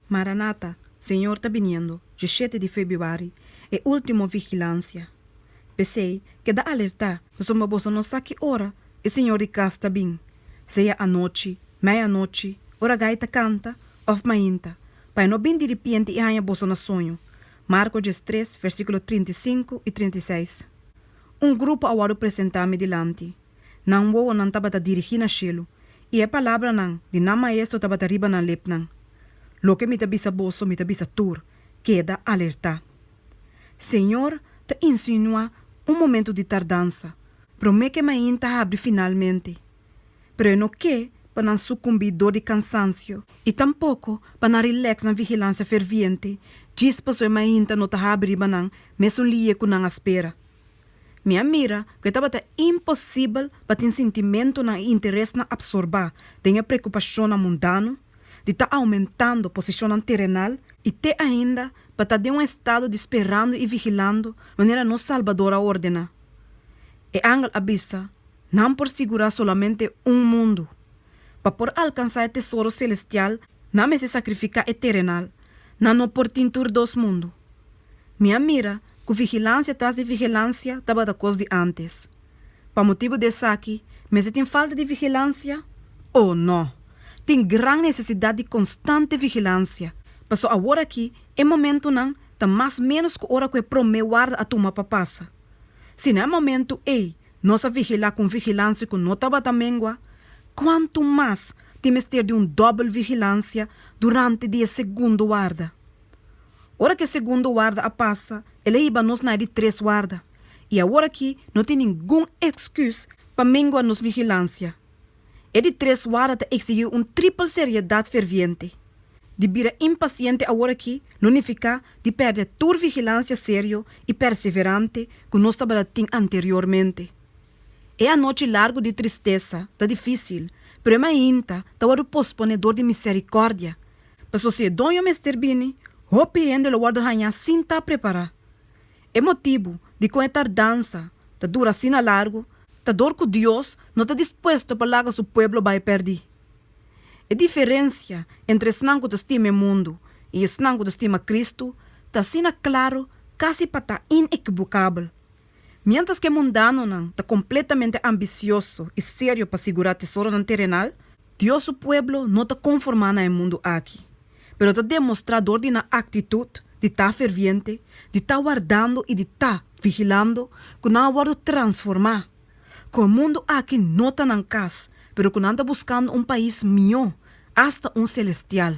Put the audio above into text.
Maranata, Senhor está vindo, 17 de fevereiro, é última vigilância. Pensei que dá alerta, mas uma bolsa não sabe que hora, e Senhor de casa está bem. Seja a noite, meia-noite, hora gaita canta, ou mainta, para não bem de repente e a bolsa no sonho. Marcos 3, versículo 35 e 36. Grupo awaro apresentar-me delante. Não vou não estava dirigir na chelo, e a palavra não, de na maestro estava riba na lep não. Lo que me tabisa bolso, me tabisa tur, queda alerta. Senhor, te insinua momento de tardança, promete que mainta abre finalmente. Pero não que para não sucumbir dor de cansancio, e tampouco para não relax na vigilância ferviente, diz para sua mainta não te abre banang, mesmo lie com não espera. Minha mira que estava impossível para ter sentimento na interesse na absorber, tenha preocupação na mundano, de estar aumentando a posição terrenal e ter ainda para estar de estado de esperando e vigilando maneira não salvadora ordena. E angel avisa, não por segurar solamente mundo. Para por alcançar o tesouro celestial, não me se sacrificar terrenal, não por tintur dos mundos. Minha mira que vigilância atrás de vigilância estava da coisa de antes. Para motivo desse aqui, mas se tem falta de vigilância? Oh, não! Tem grande necessidade de constante vigilância. Passou agora aqui, é momento não, tá mais menos que hora que promete guarda a turma para passar. Se não é momento, nossa vigilar com vigilância que não estava também, quanto mais temos ter de double vigilância durante o segundo guarda. Ora que o segundo guarda a passa, ele iba nos na de 3 guarda. E agora aqui não tem nenhum excuse para mengua nos vigilância. E de 3 guarda exigiu tripla seriedade ferviente. De vira impaciente agora aqui, não fica de perder toda vigilância sério e perseverante que nós estávamos anteriormente. É a noite larga de tristeza, tá difícil, pero ainda tá o posponedor de misericórdia. Para se donho Mr. Bini, hopiendo lo guarda hanha sin ta preparar. É motivo de com a tardança, tá dura assim a largo, tá dor que Deus não está disposto para largar seu pueblo vai perder. A diferença entre snango de estima mundo e snango de estima Cristo tá assim claro, quase para tá inequivocável. Mientras que mundano não tá completamente ambicioso e sério para segurar tesouro no terrenal, Deus seu pueblo não tá conformando no mundo aqui. Pero está demonstrador de uma atitude de estar ferviente, de estar guardando e de estar vigilando, que não guarda transformar. Que o mundo aqui não está na casa, pero que não está buscando país melhor, hasta celestial.